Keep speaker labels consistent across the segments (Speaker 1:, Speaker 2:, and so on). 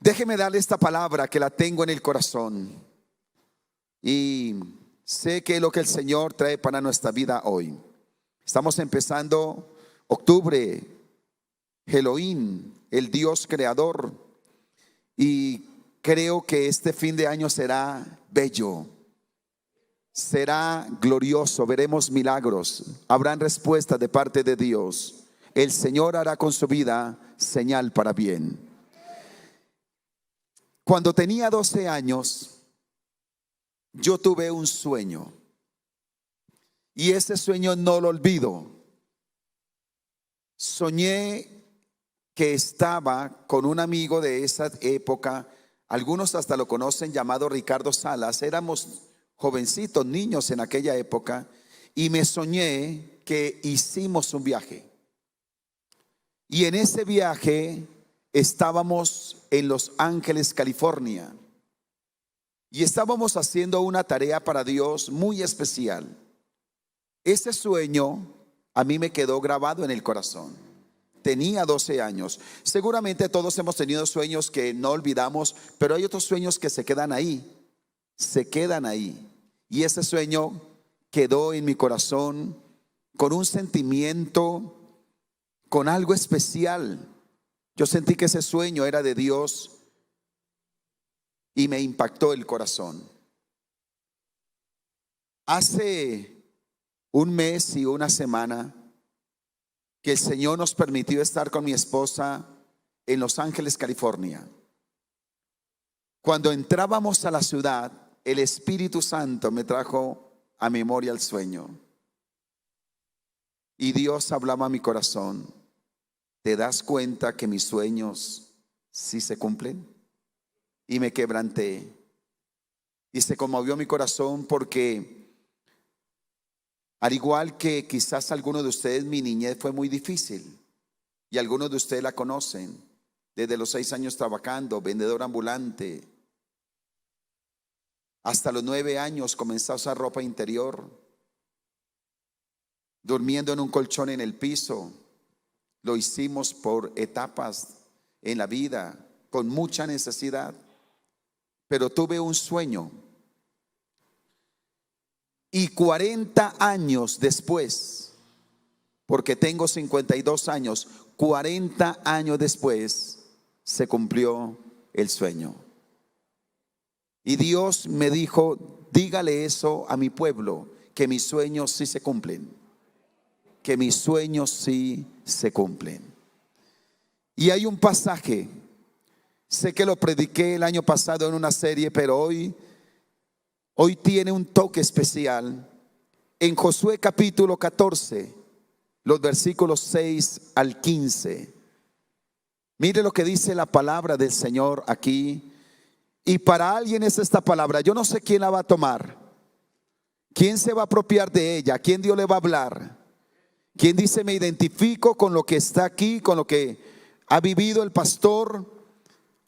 Speaker 1: Déjeme darle esta palabra que la tengo en el corazón y sé que es lo que el Señor trae para nuestra vida hoy. Estamos empezando octubre, Elohim, el Dios creador, y creo que este fin de año será bello, será glorioso, veremos milagros, habrán respuestas de parte de Dios. El Señor hará con su vida señal para bien. Cuando tenía 12 años, yo tuve un sueño y ese sueño no lo olvido. Soñé que estaba con un amigo de esa época, algunos hasta lo conocen, llamado Ricardo Salas. Éramos jovencitos, niños en aquella época, y me soñé que hicimos un viaje. Y en ese viaje estábamos en Los Ángeles, California, y estábamos haciendo una tarea para Dios muy especial. Ese sueño a mí me quedó grabado en el corazón. Tenía 12 años. Seguramente todos hemos tenido sueños que no olvidamos, pero hay otros sueños que se quedan ahí. Se quedan ahí. Y ese sueño quedó en mi corazón con un sentimiento, con algo especial. Yo sentí que ese sueño era de Dios y me impactó el corazón. Hace un mes y una semana que el Señor nos permitió estar con mi esposa en Los Ángeles, California. Cuando entrábamos a la ciudad, el Espíritu Santo me trajo a memoria el sueño. Y Dios hablaba a mi corazón: ¿te das cuenta que mis sueños sí se cumplen? Y me quebranté. Y se conmovió mi corazón porque, al igual que quizás algunos de ustedes, mi niñez fue muy difícil. Y algunos de ustedes la conocen. Desde los 6 años trabajando, vendedor ambulante. Hasta los 9 años comencé a usar ropa interior. Durmiendo en un colchón en el piso. Lo hicimos por etapas en la vida, con mucha necesidad. Pero tuve un sueño. Y 40 años después, porque tengo 52 años, 40 años después se cumplió el sueño. Y Dios me dijo: dígale eso a mi pueblo, que mis sueños sí se cumplen. Que mis sueños sí se cumplen. Y hay un pasaje, sé que lo prediqué el año pasado en una serie, pero hoy tiene un toque especial. En Josué capítulo 14, los versículos 6 al 15. Mire lo que dice la palabra del Señor aquí. Y para alguien es esta palabra. Yo no sé quién la va a tomar, quién se va a apropiar de ella, quién Dios le va a hablar, quién dice: me identifico con lo que está aquí, con lo que ha vivido el pastor.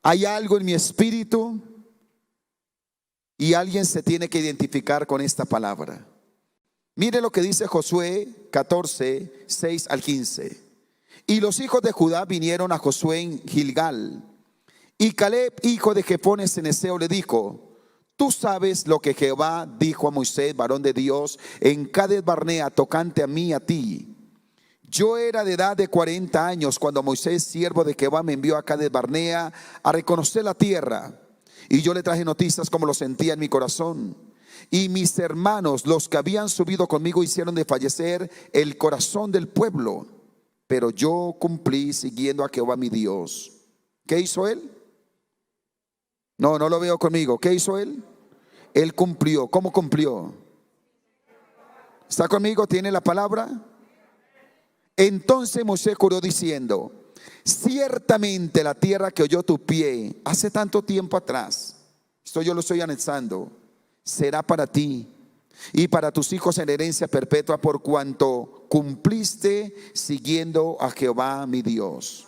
Speaker 1: Hay algo en mi espíritu. Y alguien se tiene que identificar con esta palabra. Mire lo que dice Josué 14, 6 al 15. Y los hijos de Judá vinieron a Josué en Gilgal. Y Caleb, hijo de Jefone Ceneseo, le dijo: tú sabes lo que Jehová dijo a Moisés, varón de Dios, en Cades Barnea, tocante a mí, a ti. Yo era de edad de 40 años cuando Moisés, siervo de Jehová, me envió a Cades Barnea a reconocer la tierra. Y yo le traje noticias como lo sentía en mi corazón. Y mis hermanos, los que habían subido conmigo, hicieron desfallecer el corazón del pueblo. Pero yo cumplí siguiendo a Jehová mi Dios. ¿Qué hizo él? No lo veo conmigo. ¿Qué hizo él? Él cumplió. ¿Cómo cumplió? ¿Está conmigo? ¿Tiene la palabra? Entonces Moisés juró diciendo: ciertamente la tierra que oyó tu pie hace tanto tiempo atrás, esto yo lo estoy anexando, será para ti y para tus hijos en herencia perpetua, por cuanto cumpliste siguiendo a Jehová mi Dios.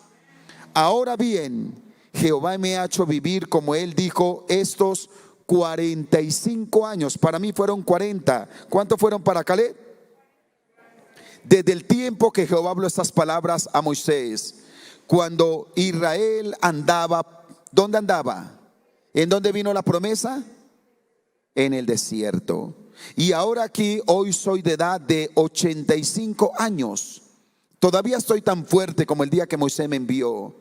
Speaker 1: Ahora bien, Jehová me ha hecho vivir, como él dijo, estos 45 años. Para mí fueron 40. ¿Cuántos fueron para Caleb? Desde el tiempo que Jehová habló estas palabras a Moisés, cuando Israel andaba ¿Dónde andaba? ¿En dónde vino la promesa? En el desierto. Y ahora aquí, hoy soy de edad de 85 años. Todavía estoy tan fuerte como el día que Moisés me envió.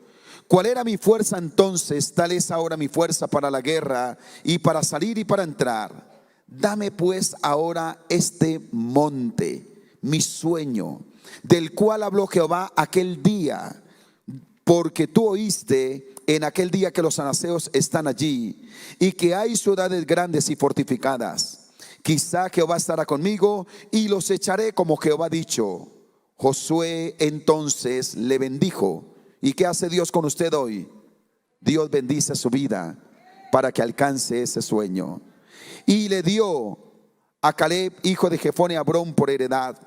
Speaker 1: ¿Cuál era mi fuerza entonces? Tal es ahora mi fuerza para la guerra y para salir y para entrar. Dame pues ahora este monte, mi sueño, del cual habló Jehová aquel día, porque tú oíste en aquel día que los anaseos están allí y que hay ciudades grandes y fortificadas. Quizá Jehová estará conmigo y los echaré como Jehová ha dicho. Josué entonces le bendijo. ¿Y qué hace Dios con usted hoy? Dios bendice su vida para que alcance ese sueño. Y le dio a Caleb, hijo de Jefone, a Hebrón por heredad.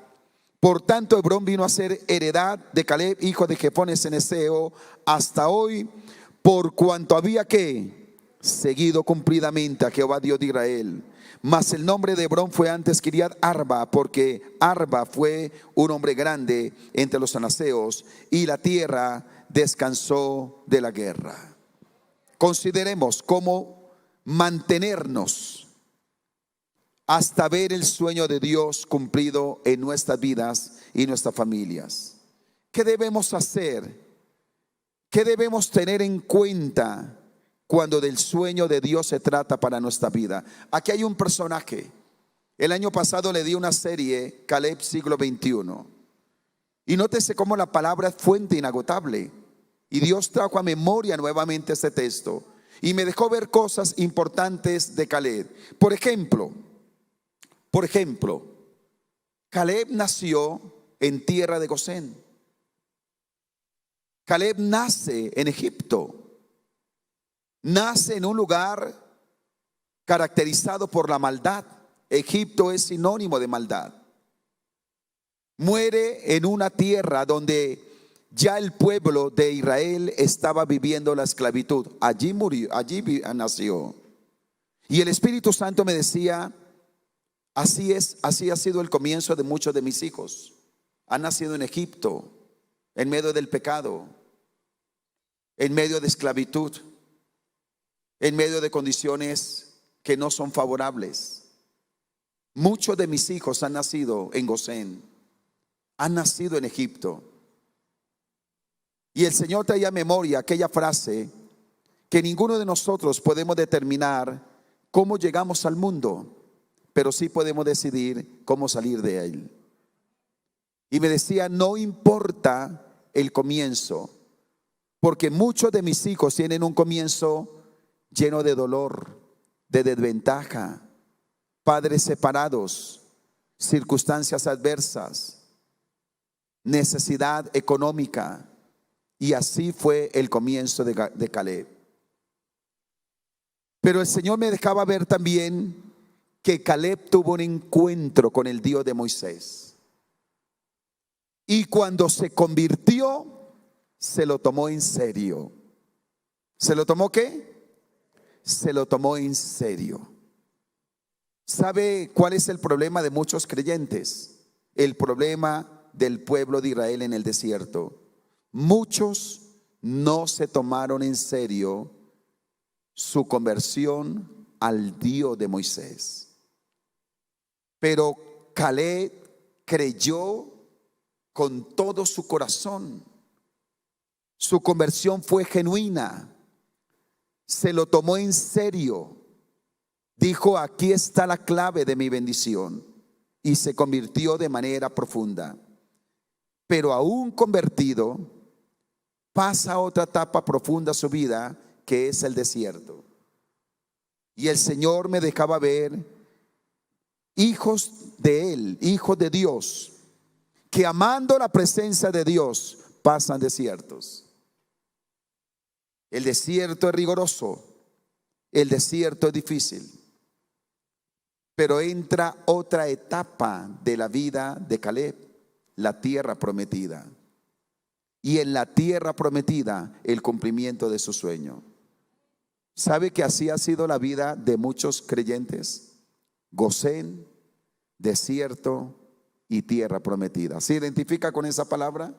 Speaker 1: Por tanto, Hebrón vino a ser heredad de Caleb, hijo de Jefone ceneseo, hasta hoy, por cuanto había que seguido cumplidamente a Jehová Dios de Israel. Mas el nombre de Hebrón fue antes Kiriat Arba, porque Arba fue un hombre grande entre los anaseos, y la tierra descansó de la guerra. Consideremos cómo mantenernos hasta ver el sueño de Dios cumplido en nuestras vidas y nuestras familias. ¿Qué debemos hacer? ¿Qué debemos tener en cuenta cuando del sueño de Dios se trata para nuestra vida? Aquí hay un personaje. El año pasado le di una serie, Caleb siglo XXI. Y nótese cómo la palabra es fuente inagotable. Y Dios trajo a memoria nuevamente este texto y me dejó ver cosas importantes de Caleb. Por ejemplo, Caleb nació en tierra de Gosén. Caleb nace en Egipto. Nace en un lugar caracterizado por la maldad. Egipto es sinónimo de maldad. Muere en una tierra donde ya el pueblo de Israel estaba viviendo la esclavitud. Allí murió, nació. Y el Espíritu Santo me decía: así ha sido el comienzo de muchos de mis hijos. Han nacido en Egipto, en medio del pecado, en medio de esclavitud, en medio de condiciones que no son favorables. Muchos de mis hijos han nacido en Gosén, han nacido en Egipto. Y el Señor traía a memoria aquella frase que ninguno de nosotros podemos determinar cómo llegamos al mundo, pero sí podemos decidir cómo salir de él. Y me decía: no importa el comienzo, porque muchos de mis hijos tienen un comienzo lleno de dolor, de desventaja, padres separados, circunstancias adversas, necesidad económica. Y así fue el comienzo de Caleb. Pero el Señor me dejaba ver también que Caleb tuvo un encuentro con el Dios de Moisés. Y cuando se convirtió, se lo tomó en serio. ¿Se lo tomó qué? Se lo tomó en serio. ¿Sabe cuál es el problema de muchos creyentes? El problema del pueblo de Israel en el desierto. Muchos no se tomaron en serio su conversión al Dios de Moisés. Pero Caleb creyó con todo su corazón. Su conversión fue genuina. Se lo tomó en serio. Dijo: aquí está la clave de mi bendición. Y se convirtió de manera profunda. Pero aún convertido, pasa a otra etapa profunda de su vida, que es el desierto. Y el Señor me dejaba ver hijos de Él, hijos de Dios, que amando la presencia de Dios pasan desiertos. El desierto es riguroso, el desierto es difícil, pero entra otra etapa de la vida de Caleb, la tierra prometida. Y en la tierra prometida, el cumplimiento de su sueño. ¿Sabe que así ha sido la vida de muchos creyentes? Gosén, desierto y tierra prometida. ¿Se identifica con esa palabra?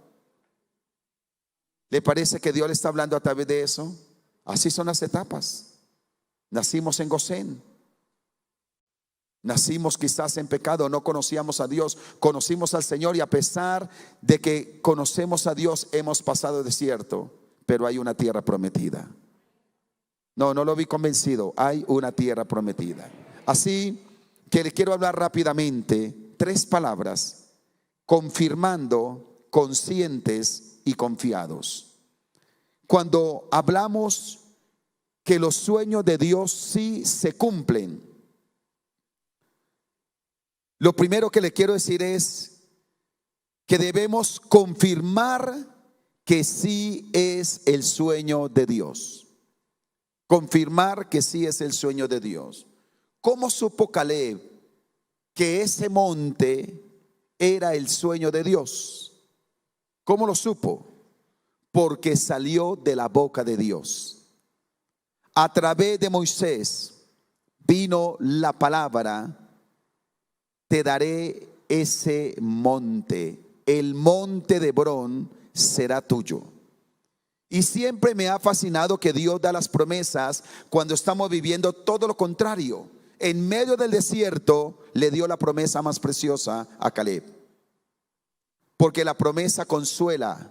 Speaker 1: ¿Le parece que Dios le está hablando a través de eso? Así son las etapas. Nacimos en Gosén. Nacimos quizás en pecado, no conocíamos a Dios, conocimos al Señor y a pesar de que conocemos a Dios hemos pasado desierto, pero hay una tierra prometida. No lo vi convencido, hay una tierra prometida. Así que le quiero hablar rápidamente 3 palabras, confirmando, conscientes y confiados. Cuando hablamos que los sueños de Dios sí se cumplen, lo primero que le quiero decir es que debemos confirmar que sí es el sueño de Dios. Confirmar que sí es el sueño de Dios. ¿Cómo supo Caleb que ese monte era el sueño de Dios? ¿Cómo lo supo? Porque salió de la boca de Dios. A través de Moisés vino la palabra: te daré ese monte, el monte de Hebrón será tuyo. Y siempre me ha fascinado que Dios da las promesas cuando estamos viviendo todo lo contrario. En medio del desierto le dio la promesa más preciosa a Caleb, porque la promesa consuela.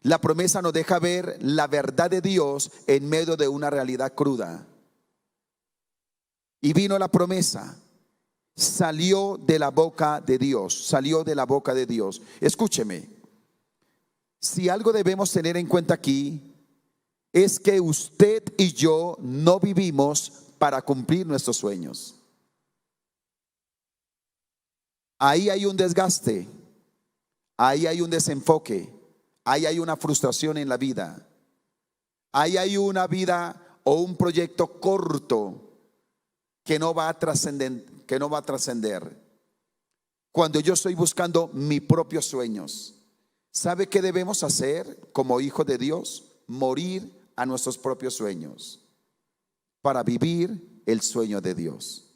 Speaker 1: La promesa nos deja ver la verdad de Dios en medio de una realidad cruda. Y vino la promesa. Salió de la boca de Dios, salió de la boca de Dios. Escúcheme, si algo debemos tener en cuenta aquí es que usted y yo no vivimos para cumplir nuestros sueños. Ahí hay un desgaste, ahí hay un desenfoque, ahí hay una frustración en la vida, ahí hay una vida o un proyecto corto que no va a trascender. Cuando yo estoy buscando mis propios sueños, ¿sabe qué debemos hacer como hijos de Dios? Morir a nuestros propios sueños para vivir el sueño de Dios.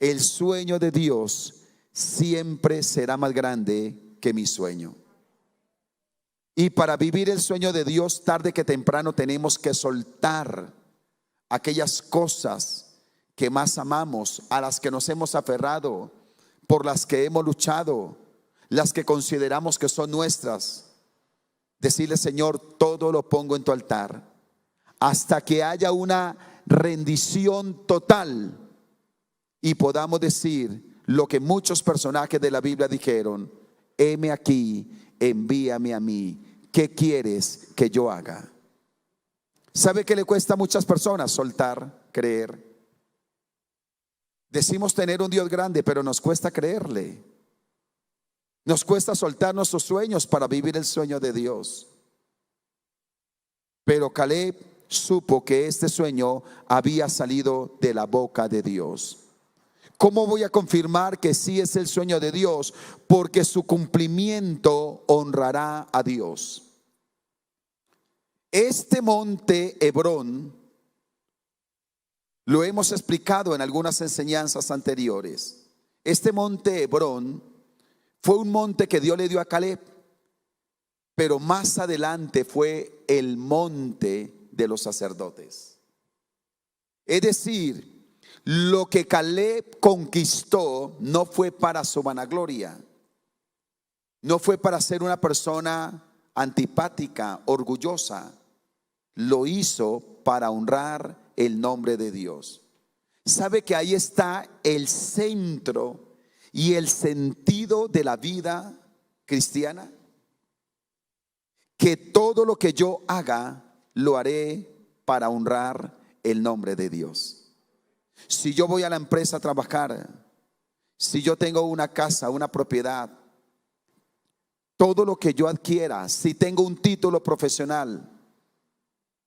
Speaker 1: El sueño de Dios siempre será más grande que mi sueño. Y para vivir el sueño de Dios, tarde que temprano tenemos que soltar aquellas cosas que más amamos, a las que nos hemos aferrado, por las que hemos luchado, las que consideramos que son nuestras. Decirle: Señor, todo lo pongo en tu altar, hasta que haya una rendición total y podamos decir lo que muchos personajes de la Biblia dijeron: heme aquí, envíame a mí, ¿qué quieres que yo haga? ¿Sabe qué le cuesta a muchas personas? Soltar, creer. Decimos tener un Dios grande, pero nos cuesta creerle. Nos cuesta soltar nuestros sueños para vivir el sueño de Dios. Pero Caleb supo que este sueño había salido de la boca de Dios. ¿Cómo voy a confirmar que sí es el sueño de Dios? Porque su cumplimiento honrará a Dios. Este monte Hebrón lo hemos explicado en algunas enseñanzas anteriores. Este monte Hebrón fue un monte que Dios le dio a Caleb, pero más adelante fue el monte de los sacerdotes. Es decir, lo que Caleb conquistó no fue para su vanagloria, no fue para ser una persona antipática, orgullosa. Lo hizo para honrar el nombre de Dios. ¿Sabe que ahí está el centro y el sentido de la vida cristiana? Que todo lo que yo haga lo haré para honrar el nombre de Dios. Si yo voy a la empresa a trabajar, si yo tengo una casa, una propiedad, todo lo que yo adquiera, si tengo un título profesional,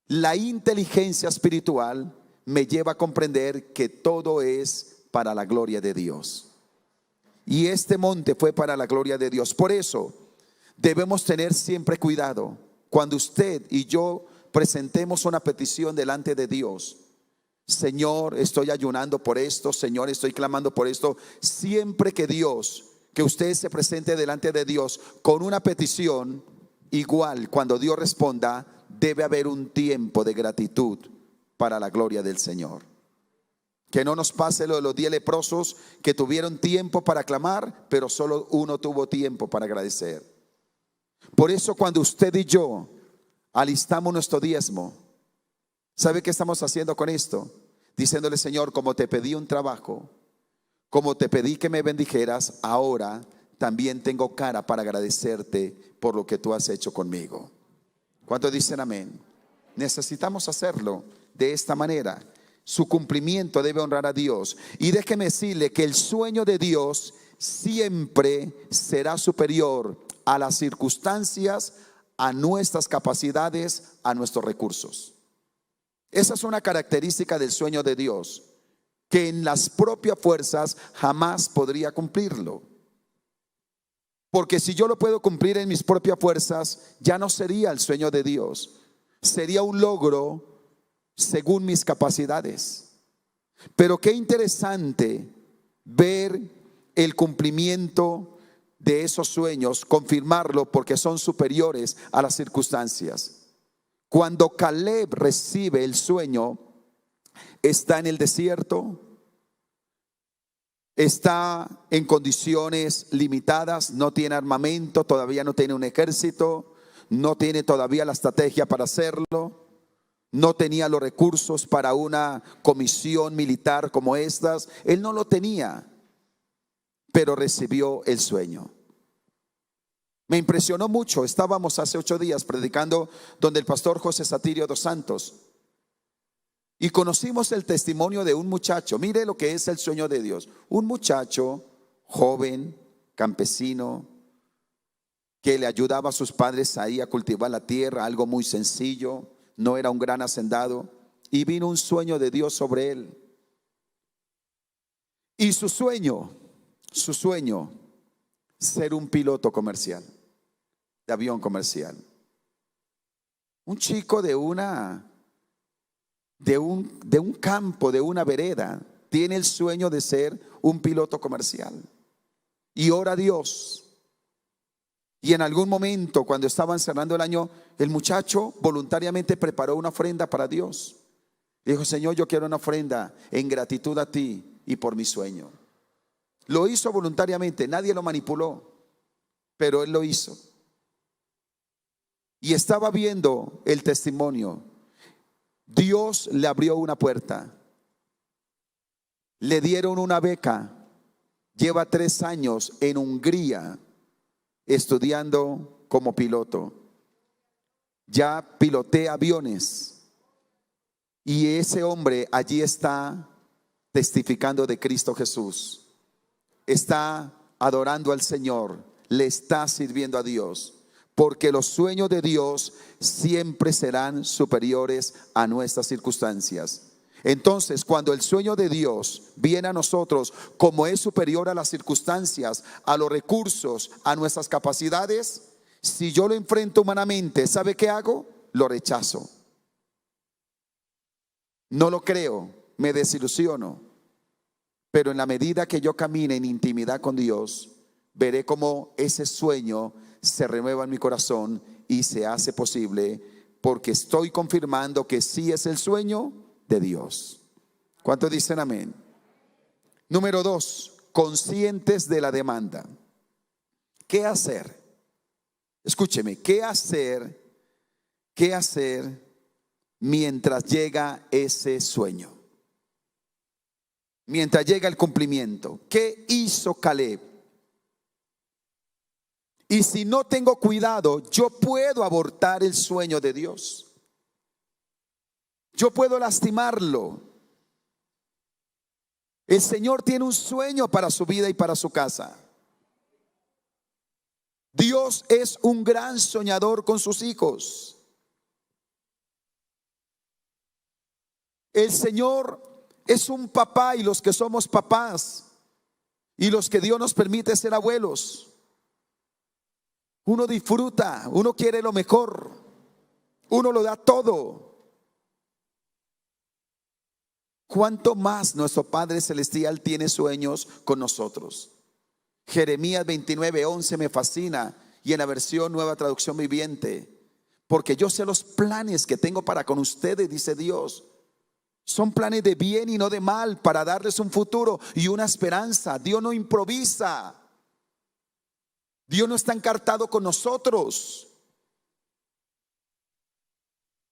Speaker 1: la inteligencia espiritual me lleva a comprender que todo es para la gloria de Dios. Y este monte fue para la gloria de Dios. Por eso debemos tener siempre cuidado cuando usted y yo presentemos una petición delante de Dios. Señor, estoy ayunando por esto. Señor, estoy clamando por esto. Siempre que usted se presente delante de Dios con una petición, igual cuando Dios responda, debe haber un tiempo de gratitud para la gloria del Señor. Que no nos pase lo de los 10 leprosos que tuvieron tiempo para clamar, pero solo uno tuvo tiempo para agradecer. Por eso cuando usted y yo alistamos nuestro diezmo, ¿sabe qué estamos haciendo con esto? Diciéndole: Señor, como te pedí un trabajo, como te pedí que me bendijeras, ahora también tengo cara para agradecerte por lo que tú has hecho conmigo. ¿Cuántos dicen amén? Necesitamos hacerlo de esta manera. Su cumplimiento debe honrar a Dios. Y déjeme decirle que el sueño de Dios siempre será superior a las circunstancias, a nuestras capacidades, a nuestros recursos. Esa es una característica del sueño de Dios, que en las propias fuerzas jamás podría cumplirlo. Porque si yo lo puedo cumplir en mis propias fuerzas, ya no sería el sueño de Dios. Sería un logro según mis capacidades. Pero qué interesante ver el cumplimiento de esos sueños, confirmarlo, porque son superiores a las circunstancias. Cuando Caleb recibe el sueño, está en el desierto, está en condiciones limitadas, no tiene armamento, todavía no tiene un ejército, no tiene todavía la estrategia para hacerlo, no tenía los recursos para una comisión militar como estas. Él no lo tenía, pero recibió el sueño. Me impresionó mucho. Estábamos hace 8 días predicando donde el pastor José Satirio dos Santos, y conocimos el testimonio de un muchacho. Mire lo que es el sueño de Dios. Un muchacho joven, campesino, que le ayudaba a sus padres ahí a cultivar la tierra, algo muy sencillo, no era un gran hacendado, y vino un sueño de Dios sobre él. Y su sueño, ser un piloto comercial, de avión comercial. Un chico de un campo, de una vereda, tiene el sueño de ser un piloto comercial y ora a Dios. Y en algún momento, cuando estaban cerrando el año, el muchacho voluntariamente preparó una ofrenda para Dios. Dijo: Señor, yo quiero una ofrenda en gratitud a ti y por mi sueño. Lo hizo voluntariamente, nadie lo manipuló, pero él lo hizo. Y estaba viendo el testimonio. Dios le abrió una puerta, le dieron una beca, lleva 3 años en Hungría estudiando como piloto, ya pilotea aviones, y ese hombre allí está testificando de Cristo Jesús, está adorando al Señor, le está sirviendo a Dios. Porque los sueños de Dios siempre serán superiores a nuestras circunstancias. Entonces, cuando el sueño de Dios viene a nosotros, como es superior a las circunstancias, a los recursos, a nuestras capacidades, si yo lo enfrento humanamente, ¿sabe qué hago? Lo rechazo. No lo creo, me desilusiono. Pero en la medida que yo camine en intimidad con Dios, veré cómo ese sueño se renueva en mi corazón y se hace posible, porque estoy confirmando que sí es el sueño de Dios. ¿Cuántos dicen amén? Número 2, conscientes de la demanda. ¿Qué hacer? Escúcheme, ¿qué hacer mientras llega ese sueño? Mientras llega el cumplimiento. ¿Qué hizo Caleb? Y si no tengo cuidado, yo puedo abortar el sueño de Dios. Yo puedo lastimarlo. El Señor tiene un sueño para su vida y para su casa. Dios es un gran soñador con sus hijos. El Señor es un papá, y los que somos papás y los que Dios nos permite ser abuelos, uno disfruta, uno quiere lo mejor, uno lo da todo. ¿Cuánto más nuestro Padre Celestial tiene sueños con nosotros? Jeremías 29:11 me fascina, y en la versión Nueva Traducción Viviente: porque yo sé los planes que tengo para con ustedes, dice Dios. Son planes de bien y no de mal, para darles un futuro y una esperanza. Dios no improvisa. Dios no está encartado con nosotros.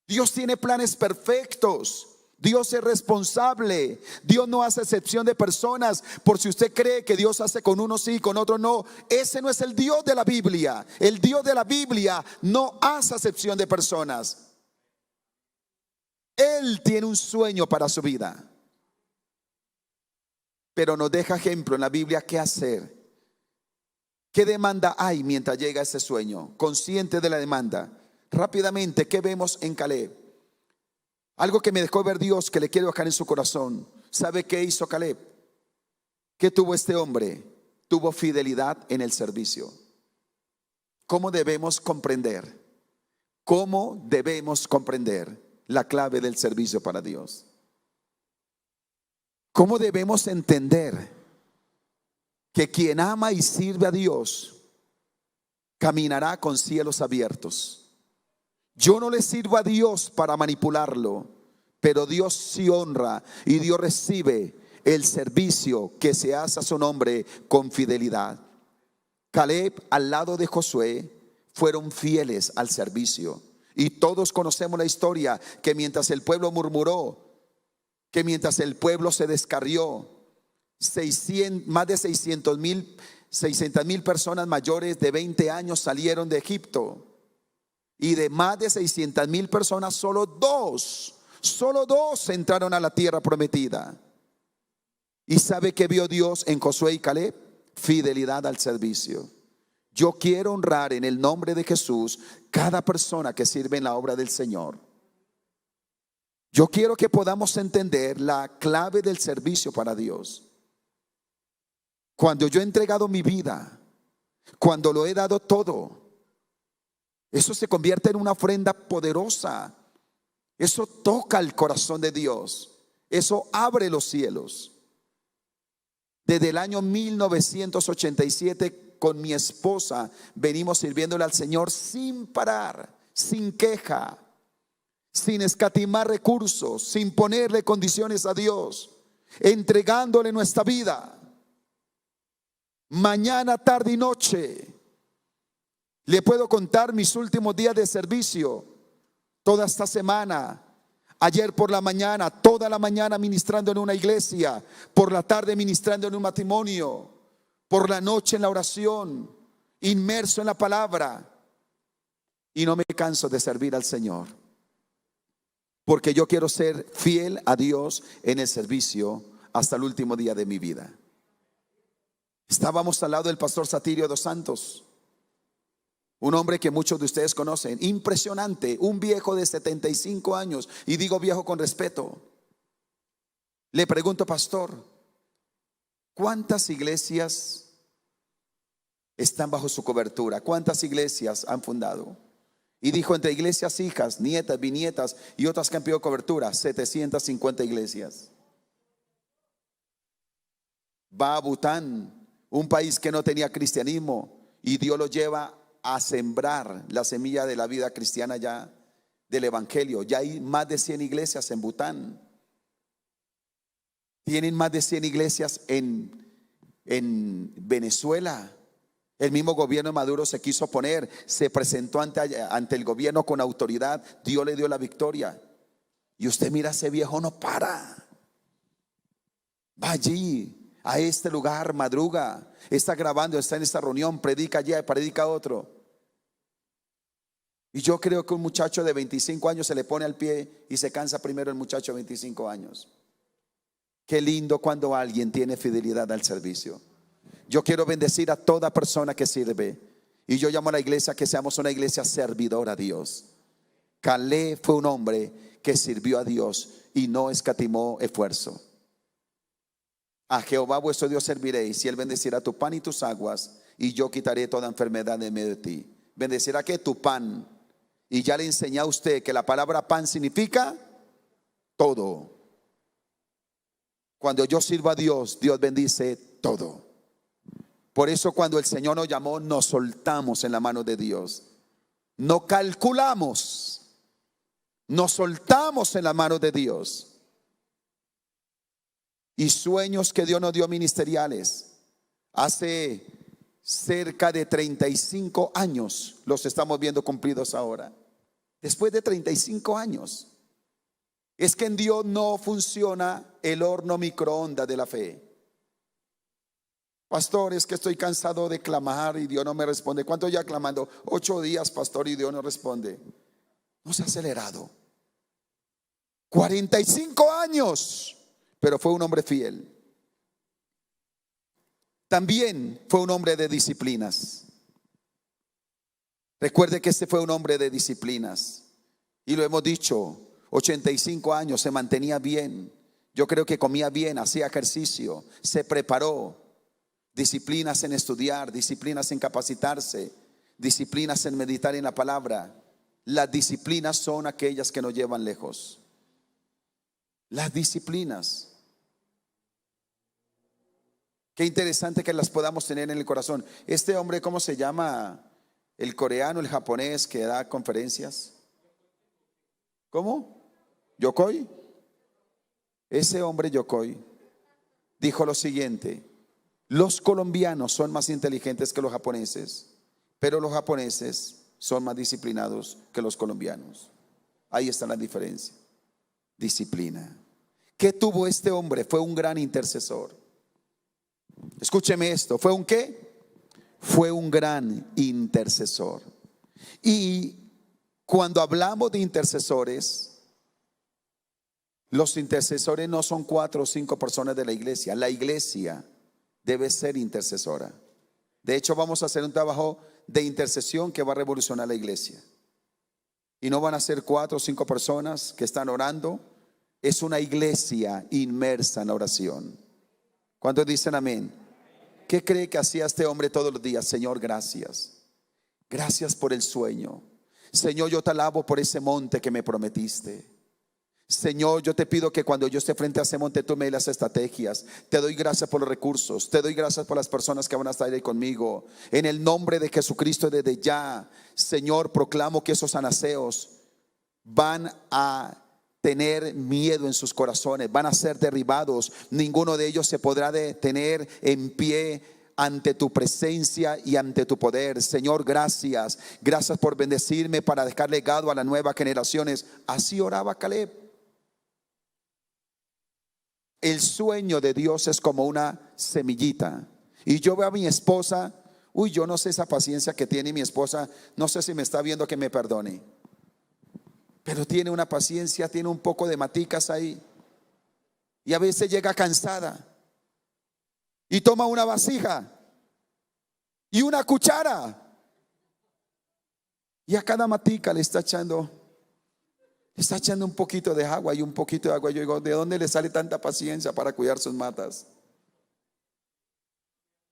Speaker 1: Dios tiene planes perfectos. Dios es responsable. Dios no hace excepción de personas. Por si usted cree que Dios hace con unos sí y con otros no, ese no es el Dios de la Biblia. El Dios de la Biblia no hace excepción de personas. Él tiene un sueño para su vida, pero nos deja ejemplo en la Biblia qué hacer. ¿Qué demanda hay mientras llega ese sueño? Consciente de la demanda. Rápidamente, ¿qué vemos en Caleb? Algo que me dejó ver Dios, que le quiero dejar en su corazón. ¿Sabe qué hizo Caleb? ¿Qué tuvo este hombre? Tuvo fidelidad en el servicio. ¿Cómo debemos comprender? ¿Cómo debemos comprender la clave del servicio para Dios? ¿Cómo debemos entender que quien ama y sirve a Dios caminará con cielos abiertos? Yo no le sirvo a Dios para manipularlo, pero Dios sí honra y Dios recibe el servicio que se hace a su nombre con fidelidad. Caleb al lado de Josué fueron fieles al servicio. Y todos conocemos la historia, que mientras el pueblo murmuró, que mientras el pueblo se descarrió, más de 600,000 personas mayores de 20 años salieron de Egipto. Y de más de 600,000 personas, solo dos entraron a la tierra prometida. ¿Y sabe qué vio Dios en Josué y Caleb? Fidelidad al servicio. Yo quiero honrar en el nombre de Jesús cada persona que sirve en la obra del Señor. Yo quiero que podamos entender la clave del servicio para Dios. Cuando yo he entregado mi vida, cuando lo he dado todo, eso se convierte en una ofrenda poderosa. Eso toca el corazón de Dios. Eso abre los cielos. Desde el año 1987 con mi esposa venimos sirviéndole al Señor sin parar, sin queja, sin escatimar recursos, sin ponerle condiciones a Dios, entregándole nuestra vida mañana, tarde y noche. Le puedo contar mis últimos días de servicio, toda esta semana. Ayer por la mañana, toda la mañana ministrando en una iglesia, por la tarde ministrando en un matrimonio, por la noche en la oración, inmerso en la palabra. Y no me canso de servir al Señor, porque yo quiero ser fiel a Dios en el servicio hasta el último día de mi vida. Estábamos al lado del pastor Satirio dos Santos, un hombre que muchos de ustedes conocen, impresionante, un viejo de 75 años, y digo viejo con respeto. Le pregunto, pastor, ¿cuántas iglesias están bajo su cobertura? ¿Cuántas iglesias han fundado? Y dijo, entre iglesias hijas, nietas, bisnietas y otras que han pedido cobertura, 750 iglesias. Va a Bután, un país que no tenía cristianismo, y Dios lo lleva a sembrar la semilla de la vida cristiana ya, del evangelio. Ya hay más de 100 iglesias en Bután. Tienen más de 100 iglesias en Venezuela. El mismo gobierno de Maduro se quiso oponer, se presentó ante el gobierno con autoridad. Dios le dio la victoria. Y usted mira, ese viejo no para. Va allí, a este lugar, madruga, está grabando, está en esta reunión, predica allá, predica otro. Y yo creo que un muchacho de 25 años se le pone al pie y se cansa primero el muchacho de 25 años. Qué lindo cuando alguien tiene fidelidad al servicio. Yo quiero bendecir a toda persona que sirve, y yo llamo a la iglesia que seamos una iglesia servidora a Dios. Caleb fue un hombre que sirvió a Dios y no escatimó esfuerzo. A Jehová vuestro Dios serviréis, y Él bendecirá tu pan y tus aguas, y yo quitaré toda enfermedad de medio de ti. Bendecirá que tu pan. Y ya le enseñé a usted que la palabra pan significa todo. Cuando yo sirvo a Dios, Dios bendice todo. Por eso cuando el Señor nos llamó, nos soltamos en la mano de Dios. no calculamos, nos soltamos en la mano de Dios. Y sueños que Dios nos dio ministeriales hace cerca de 35 años los estamos viendo cumplidos ahora. Después de 35 años. Es que en Dios no funciona el horno microondas de la fe. Pastor, es que estoy cansado de clamar y Dios no me responde. ¿Cuánto ya clamando? 8 días, pastor, y Dios no responde. No se ha acelerado. 45 años, pero fue un hombre fiel. También fue un hombre de disciplinas. Recuerde que este fue un hombre de disciplinas. Y lo hemos dicho, 85 años, se mantenía bien. Yo creo que comía bien, hacía ejercicio, se preparó. Disciplinas en estudiar, disciplinas en capacitarse, disciplinas en meditar en la palabra. Las disciplinas son aquellas que nos llevan lejos. Las disciplinas. Qué interesante que las podamos tener en el corazón. Este hombre, ¿cómo se llama? El coreano, el japonés que da conferencias. ¿Cómo? Yokoi. Ese hombre Yokoi dijo lo siguiente: los colombianos son más inteligentes que los japoneses, pero los japoneses son más disciplinados que los colombianos. Ahí está la diferencia. Disciplina. ¿Qué tuvo este hombre? Fue un gran intercesor. Escúcheme esto, ¿fue un qué? Fue un gran intercesor. Y cuando hablamos de intercesores, los intercesores no son 4 o 5 personas de la iglesia. La iglesia debe ser intercesora. De hecho, vamos a hacer un trabajo de intercesión que va a revolucionar la iglesia. Y no van a ser 4 o 5 personas que están orando. Es una iglesia inmersa en la oración. ¿Cuántos dicen amén? ¿Qué cree que hacía este hombre todos los días? Señor, gracias. Gracias por el sueño. Señor, yo te alabo por ese monte que me prometiste. Señor, yo te pido que cuando yo esté frente a ese monte tú me des las estrategias. Te doy gracias por los recursos. Te doy gracias por las personas que van a estar ahí conmigo. En el nombre de Jesucristo, desde ya, Señor, proclamo que esos anaseos van a tener miedo en sus corazones, van a ser derribados. Ninguno de ellos se podrá detener en pie ante tu presencia y ante tu poder. Señor, gracias. Gracias por bendecirme para dejar legado a las nuevas generaciones. Así oraba Caleb. El sueño de Dios es como una semillita. Y yo veo a mi esposa, yo no sé esa paciencia que tiene mi esposa, no sé si me está viendo, que me perdone. Pero tiene una paciencia, tiene un poco de maticas ahí. Y a veces llega cansada y toma una vasija y una cuchara y a cada matica le está echando un poquito de agua y un poquito de agua. Yo digo, ¿de dónde le sale tanta paciencia para cuidar sus matas?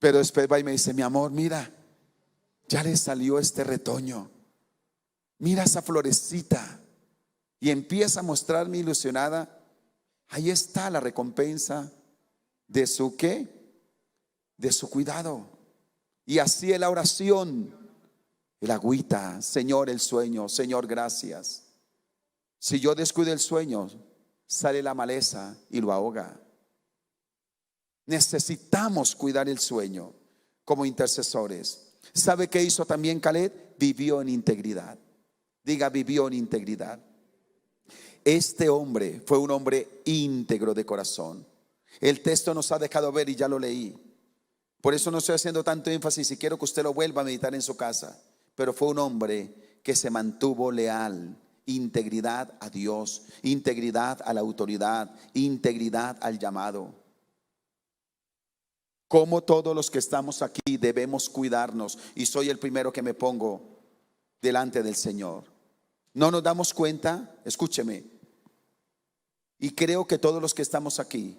Speaker 1: Pero después va y me dice, mi amor, mira, ya le salió este retoño, mira esa florecita. Y empieza a mostrarme ilusionada. Ahí está la recompensa de su ¿qué? De su cuidado. Y así es la oración. El agüita, Señor, el sueño, Señor, gracias. Si yo descuido el sueño, sale la maleza y lo ahoga. Necesitamos cuidar el sueño como intercesores. ¿Sabe qué hizo también Caleb? Vivió en integridad. Diga, vivió en integridad. Este hombre fue un hombre íntegro de corazón. El texto nos ha dejado ver y ya lo leí. Por eso no estoy haciendo tanto énfasis y quiero que usted lo vuelva a meditar en su casa. Pero fue un hombre que se mantuvo leal. Integridad a Dios, integridad a la autoridad, integridad al llamado. Como todos los que estamos aquí debemos cuidarnos, y soy el primero que me pongo delante del Señor. No nos damos cuenta, escúcheme, y creo que todos los que estamos aquí,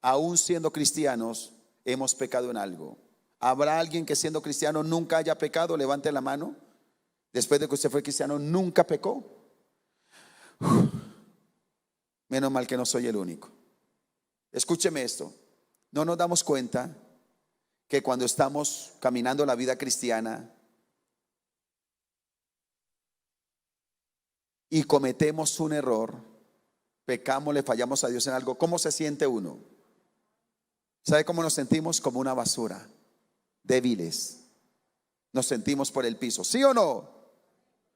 Speaker 1: aún siendo cristianos, hemos pecado en algo. ¿Habrá alguien que siendo cristiano nunca haya pecado? Levante la mano. Después de que usted fue cristiano, ¿nunca pecó? Menos mal que no soy el único. Escúcheme esto. No nos damos cuenta que cuando estamos caminando la vida cristiana, y cometemos un error, pecamos, le fallamos a Dios en algo, ¿cómo se siente uno? ¿Sabe cómo nos sentimos? Como una basura, débiles. Nos sentimos por el piso, ¿sí o no?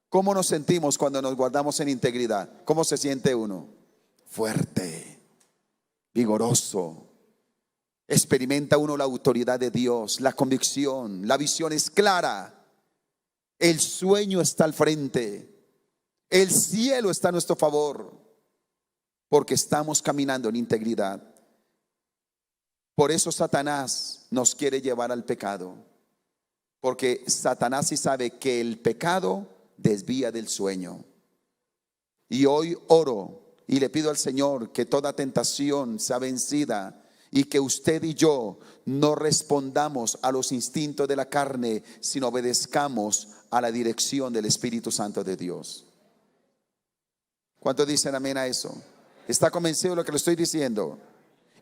Speaker 1: ¿Cómo nos sentimos cuando nos guardamos en integridad? ¿Cómo se siente uno? Fuerte, vigoroso. Experimenta uno la autoridad de Dios, la convicción, la visión es clara. El sueño está al frente. El cielo está a nuestro favor, porque estamos caminando en integridad. Por eso Satanás nos quiere llevar al pecado, porque Satanás sí sabe que el pecado desvía del sueño. Y hoy oro y le pido al Señor que toda tentación sea vencida y que usted y yo no respondamos a los instintos de la carne, sino obedezcamos a la dirección del Espíritu Santo de Dios. ¿Cuántos dicen amén a eso? ¿Está convencido de lo que le estoy diciendo?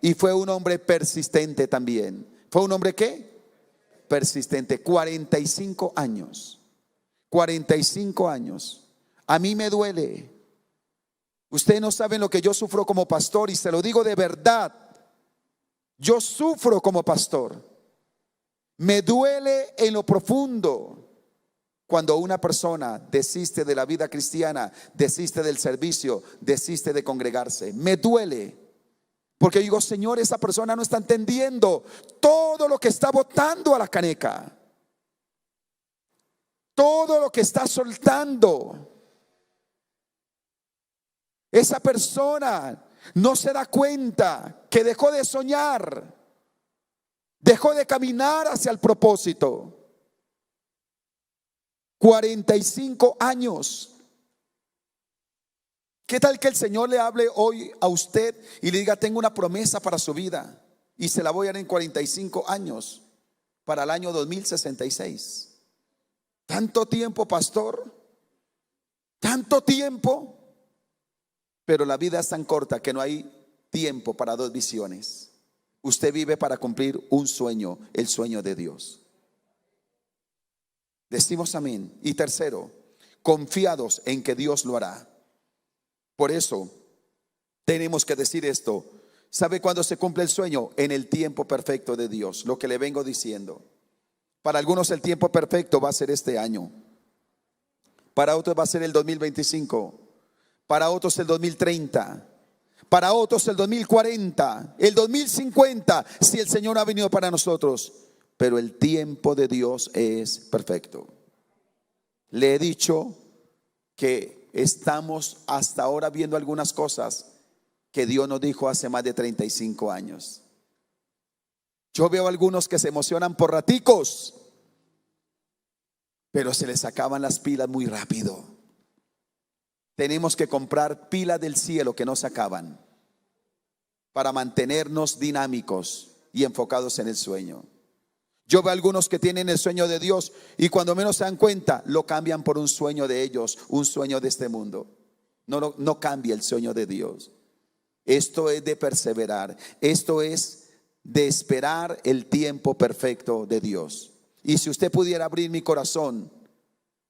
Speaker 1: Y fue un hombre persistente también. ¿Fue un hombre qué? Persistente. 45 años. 45 años. A mí me duele. Ustedes no saben lo que yo sufro como pastor, y se lo digo de verdad. Yo sufro como pastor. Me duele en lo profundo cuando una persona desiste de la vida cristiana, desiste del servicio, desiste de congregarse. Me duele. Porque digo, Señor, esa persona no está entendiendo todo lo que está botando a la caneca. Todo lo que está soltando. Esa persona no se da cuenta que dejó de soñar, dejó de caminar hacia el propósito. 45 años. ¿Qué tal que el Señor le hable hoy a usted y le diga: tengo una promesa para su vida y se la voy a dar en 45 años, para el año 2066? Tanto tiempo, pastor, tanto tiempo. Pero la vida es tan corta que no hay tiempo para dos visiones. Usted vive para cumplir un sueño, el sueño de Dios. Decimos amén. Y tercero, confiados en que Dios lo hará. Por eso tenemos que decir esto. ¿Sabe cuándo se cumple el sueño? En el tiempo perfecto de Dios. Lo que le vengo diciendo. Para algunos el tiempo perfecto va a ser este año. Para otros va a ser el 2025. Para otros el 2030. Para otros el 2040. El 2050, si el Señor ha venido para nosotros. Pero el tiempo de Dios es perfecto. Le he dicho que estamos hasta ahora viendo algunas cosas que Dios nos dijo hace más de 35 años. Yo veo algunos que se emocionan por raticos, pero se les acaban las pilas muy rápido. Tenemos que comprar pilas del cielo que no se acaban para mantenernos dinámicos y enfocados en el sueño. Yo veo algunos que tienen el sueño de Dios y cuando menos se dan cuenta lo cambian por un sueño de ellos, un sueño de este mundo. No cambia el sueño de Dios. Esto es de perseverar. Esto es de esperar el tiempo perfecto de Dios. Y si usted pudiera abrir mi corazón,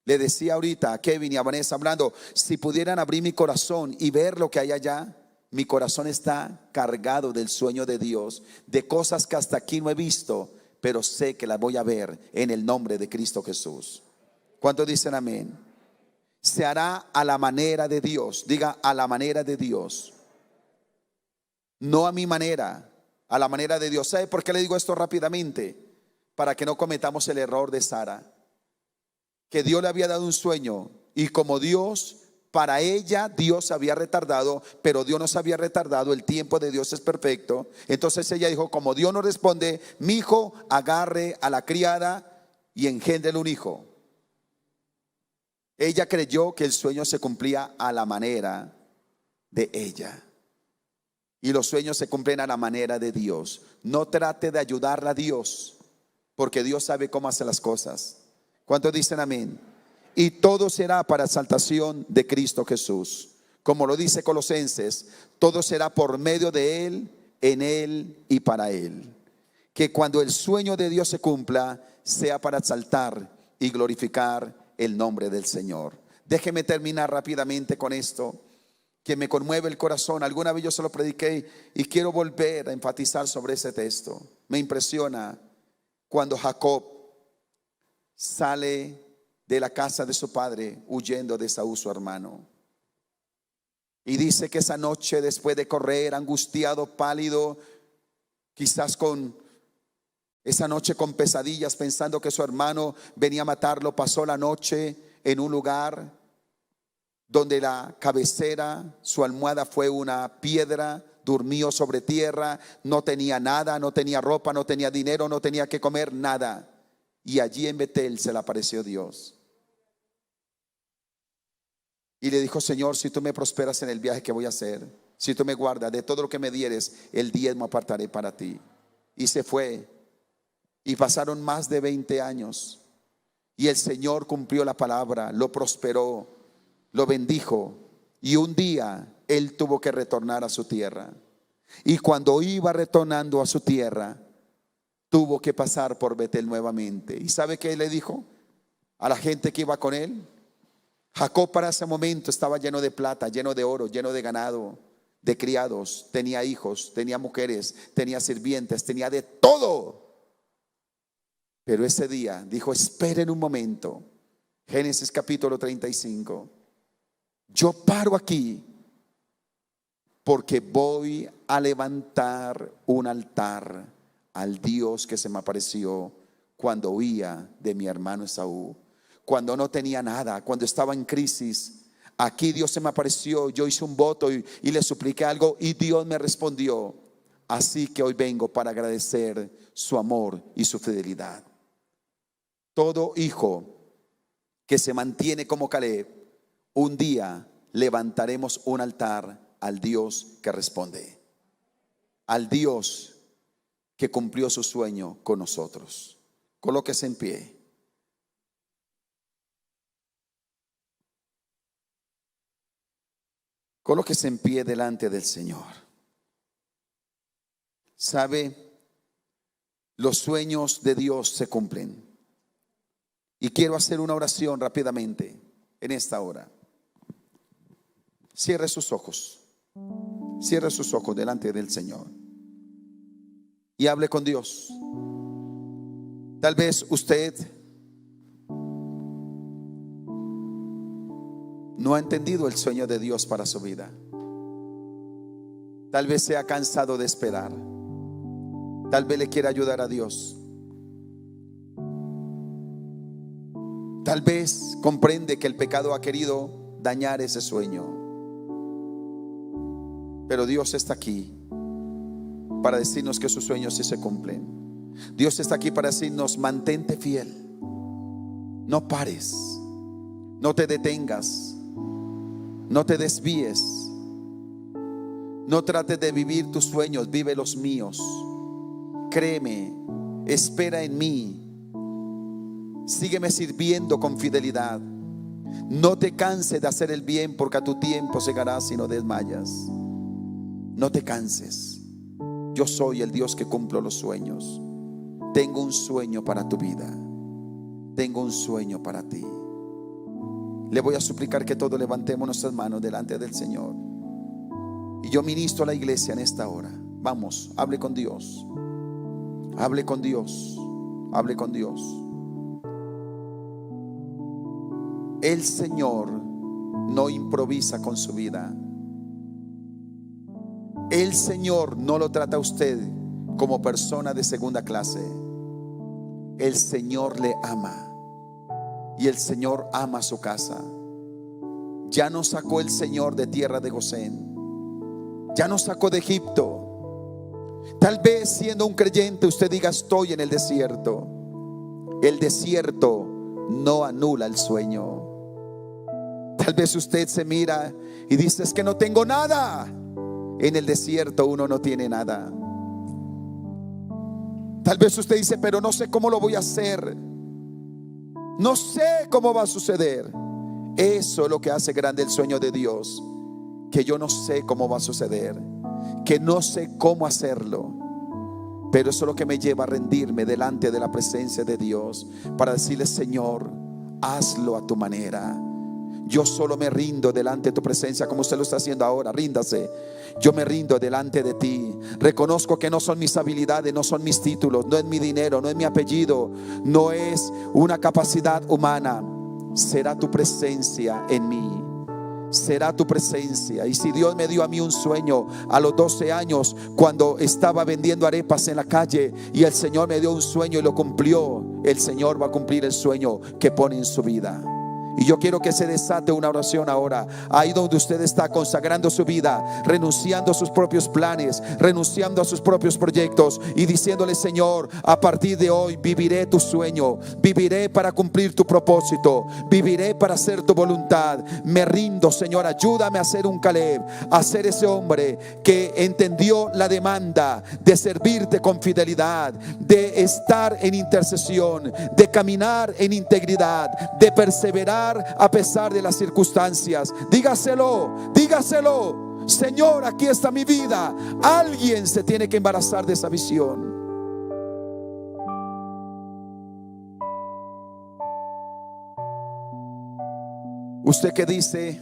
Speaker 1: le decía ahorita a Kevin y a Vanessa hablando, si pudieran abrir mi corazón y ver lo que hay allá, mi corazón está cargado del sueño de Dios, de cosas que hasta aquí no he visto, pero sé que las voy a ver en el nombre de Cristo Jesús. ¿Cuántos dicen amén? Se hará a la manera de Dios. Diga, a la manera de Dios. No a mi manera, a la manera de Dios. ¿Sabe por qué le digo esto rápidamente? Para que no cometamos el error de Sara, que Dios le había dado un sueño y como Dios, para ella Dios había retardado, pero Dios no se había retardado, el tiempo de Dios es perfecto. Entonces ella dijo, como Dios no responde, mi hijo agarre a la criada y engéndele un hijo. Ella creyó que el sueño se cumplía a la manera de ella. Y los sueños se cumplen a la manera de Dios. No trate de ayudarle a Dios, porque Dios sabe cómo hacer las cosas. ¿Cuántos dicen amén? Y todo será para exaltación de Cristo Jesús. Como lo dice Colosenses, todo será por medio de Él, en Él y para Él. Que cuando el sueño de Dios se cumpla, sea para exaltar y glorificar el nombre del Señor. Déjeme terminar rápidamente con esto, que me conmueve el corazón. Alguna vez yo se lo prediqué y quiero volver a enfatizar sobre ese texto. Me impresiona cuando Jacob sale de la casa de su padre huyendo de Esaú, su hermano. Y dice que esa noche, después de correr, angustiado, pálido, quizás esa noche con pesadillas, pensando que su hermano venía a matarlo, pasó la noche en un lugar donde la cabecera, su almohada fue una piedra. Durmió sobre tierra, no tenía nada, no tenía ropa, no tenía dinero, no tenía que comer nada. Y allí en Betel se le apareció Dios y le dijo: Señor, si tú me prosperas en el viaje que voy a hacer, si tú me guardas de todo lo que me dieres, el diezmo apartaré para ti. Y se fue, y pasaron más de 20 años, y el Señor cumplió la palabra, lo prosperó, lo bendijo, y un día él tuvo que retornar a su tierra. Y cuando iba retornando a su tierra, tuvo que pasar por Betel nuevamente. ¿Y sabe qué le dijo a la gente que iba con él? Jacob para ese momento estaba lleno de plata, lleno de oro, lleno de ganado, de criados, tenía hijos, tenía mujeres, tenía sirvientes, tenía de todo. Pero ese día dijo: esperen un momento. Génesis capítulo 35. Yo paro aquí porque voy a levantar un altar al Dios que se me apareció cuando huía de mi hermano Esaú, cuando no tenía nada, cuando estaba en crisis. Aquí Dios se me apareció, yo hice un voto y le supliqué algo y Dios me respondió. Así que hoy vengo para agradecer su amor y su fidelidad. Todo hijo que se mantiene como Caleb, un día levantaremos un altar al Dios que responde, al Dios que cumplió su sueño con nosotros. Colóquese en pie. Colóquese en pie delante del Señor. ¿Sabe? Los sueños de Dios se cumplen. Y quiero hacer una oración rápidamente en esta hora. Cierre sus ojos. Cierre sus ojos delante del Señor y hable con Dios. Tal vez usted no ha entendido el sueño de Dios para su vida. Tal vez se ha cansado de esperar. Tal vez le quiera ayudar a Dios. Tal vez comprende que el pecado ha querido dañar ese sueño. Pero Dios está aquí para decirnos que sus sueños sí se cumplen. Dios está aquí para decirnos: mantente fiel, no pares, no te detengas, no te desvíes, no trates de vivir tus sueños, vive los míos. Créeme, espera en mí, sígueme sirviendo con fidelidad. No te canses de hacer el bien, porque a tu tiempo llegará si no desmayas. No te canses. Yo soy el Dios que cumplo los sueños. Tengo un sueño para tu vida. Tengo un sueño para ti. Le voy a suplicar que todos levantemos nuestras manos delante del Señor. Y yo ministro a la iglesia en esta hora. Vamos, hable con Dios. Hable con Dios. Hable con Dios. El Señor no improvisa con su vida. El Señor no lo trata a usted como persona de segunda clase. El Señor le ama y el Señor ama su casa. Ya nos sacó el Señor de tierra de Gosén. Ya nos sacó de Egipto. Tal vez siendo un creyente usted diga: estoy en el desierto. El desierto no anula el sueño. Tal vez usted se mira y dice: es que no tengo nada. En el desierto uno no tiene nada. Tal vez usted dice: pero no sé cómo lo voy a hacer. No sé cómo va a suceder. Eso es lo que hace grande el sueño de Dios. Que yo no sé cómo va a suceder, que no sé cómo hacerlo, pero eso es lo que me lleva a rendirme delante de la presencia de Dios, para decirle: Señor, hazlo a tu manera. Yo solo me rindo delante de tu presencia, como usted lo está haciendo ahora. Ríndase. Yo me rindo delante de ti. Reconozco que no son mis habilidades, no son mis títulos, no es mi dinero, no es mi apellido, no es una capacidad humana. Será tu presencia en mí. Será tu presencia. Y si Dios me dio a mí un sueño a los 12 años, cuando estaba vendiendo arepas en la calle, y el Señor me dio un sueño y lo cumplió, el Señor va a cumplir el sueño que pone en su vida. Y yo quiero que se desate una oración ahora, ahí donde usted está, consagrando su vida, renunciando a sus propios planes, renunciando a sus propios proyectos, y diciéndole: Señor, a partir de hoy viviré tu sueño, viviré para cumplir tu propósito, viviré para hacer tu voluntad. Me rindo, Señor, ayúdame a ser un Caleb, a ser ese hombre que entendió la demanda de servirte con fidelidad, de estar en intercesión, de caminar en integridad, de perseverar a pesar de las circunstancias. Dígaselo, dígaselo: Señor, aquí está mi vida. Alguien se tiene que embarazar de esa visión. Usted que dice: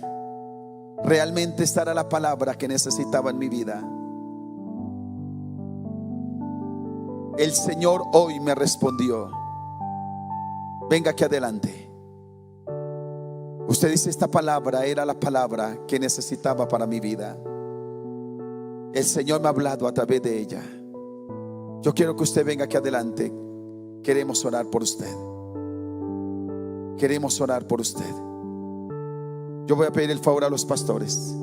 Speaker 1: realmente esta era la palabra que necesitaba en mi vida. El Señor hoy me respondió. Venga aquí adelante. Usted dice: esta palabra era la palabra que necesitaba para mi vida. El Señor me ha hablado a través de ella. Yo quiero que usted venga aquí adelante. Queremos orar por usted. Queremos orar por usted. Yo voy a pedir el favor a los pastores.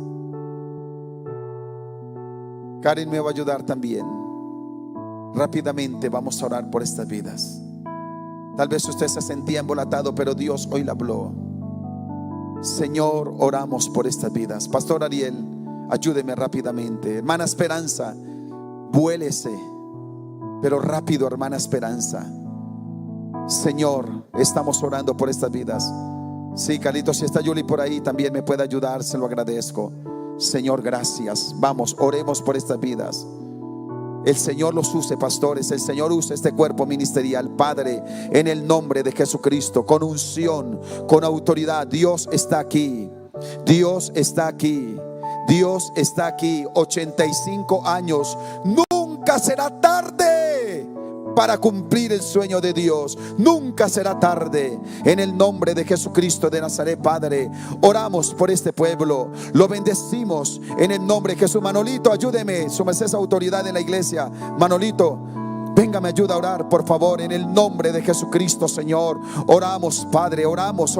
Speaker 1: Karen me va a ayudar también. Rápidamente vamos a orar por estas vidas. Tal vez usted se sentía embolatado, pero Dios hoy le habló. Señor, oramos por estas vidas. Pastor Ariel, ayúdeme rápidamente. Hermana Esperanza, vuélese, pero rápido, hermana Esperanza. Señor, estamos orando por estas vidas. Sí, Carlitos, si está Yuli por ahí, también me puede ayudar, se lo agradezco. Señor, gracias. Vamos, oremos por estas vidas. El Señor los use, pastores. El Señor use este cuerpo ministerial. Padre, en el nombre de Jesucristo, con unción, con autoridad. Dios está aquí. Dios está aquí. Dios está aquí. 85 años. Nunca será tarde para cumplir el sueño de Dios. Nunca será tarde. En el nombre de Jesucristo de Nazaret, Padre, oramos por este pueblo, lo bendecimos en el nombre de Jesús. Manolito, ayúdeme, su merced es autoridad en la iglesia. Manolito, venga, me ayuda a orar, por favor, en el nombre de Jesucristo, Señor. Oramos, Padre, oramos.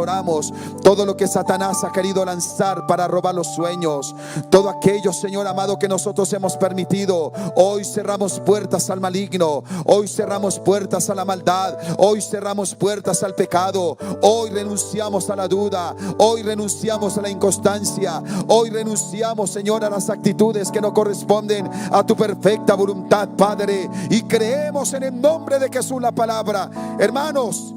Speaker 1: Todo lo que Satanás ha querido lanzar para robar los sueños, todo aquello, Señor amado, que nosotros hemos permitido, hoy cerramos puertas al maligno, hoy cerramos puertas a la maldad, hoy cerramos puertas al pecado, hoy renunciamos a la duda, hoy renunciamos a la inconstancia, hoy renunciamos, Señor, a las actitudes que no corresponden a tu perfecta voluntad, Padre, y creemos en el nombre de Jesús la palabra. Hermanos,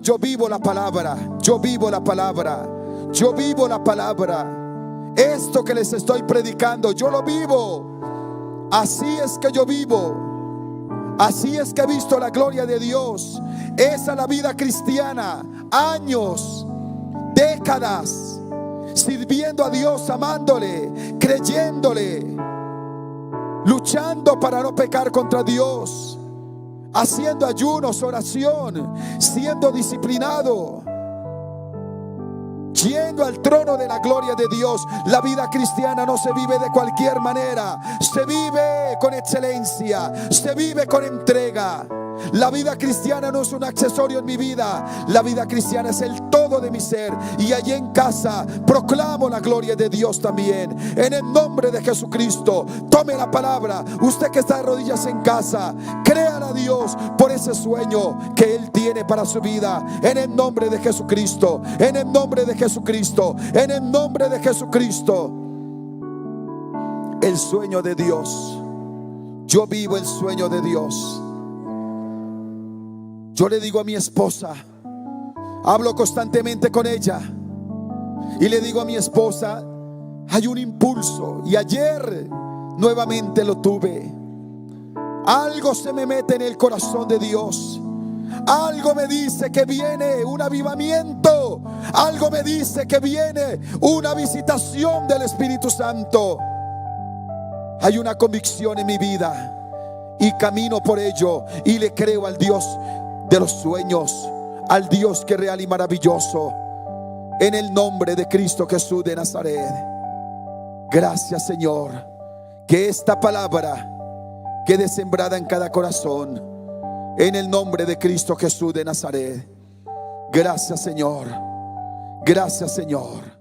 Speaker 1: yo vivo la palabra. Yo vivo la palabra. Yo vivo la palabra. Esto que les estoy predicando, yo lo vivo. Así es que yo vivo. Así es que he visto la gloria de Dios. Esa es la vida cristiana. Años, décadas, sirviendo a Dios, amándole, creyéndole, luchando para no pecar contra Dios, haciendo ayunos, oración, siendo disciplinado, yendo al trono de la gloria de Dios. La vida cristiana no se vive de cualquier manera, se vive con excelencia, se vive con entrega. La vida cristiana no es un accesorio en mi vida. La vida cristiana es el todo de mi ser. Y allí en casa proclamo la gloria de Dios también. En el nombre de Jesucristo, tome la palabra. Usted que está de rodillas en casa, créale a Dios por ese sueño que Él tiene para su vida. En el nombre de Jesucristo. En el nombre de Jesucristo. En el nombre de Jesucristo. El sueño de Dios. Yo vivo el sueño de Dios. Yo le digo a mi esposa, hablo constantemente con ella y le digo a mi esposa, hay un impulso, y ayer nuevamente lo tuve. Algo se me mete en el corazón de Dios. Algo me dice que viene un avivamiento. Algo me dice que viene una visitación del Espíritu Santo. Hay una convicción en mi vida y camino por ello, y le creo al Dios de los sueños, al Dios que es real y maravilloso, en el nombre de Cristo Jesús de Nazaret. Gracias, Señor, que esta palabra quede sembrada en cada corazón, en el nombre de Cristo Jesús de Nazaret. Gracias, Señor. Gracias, Señor.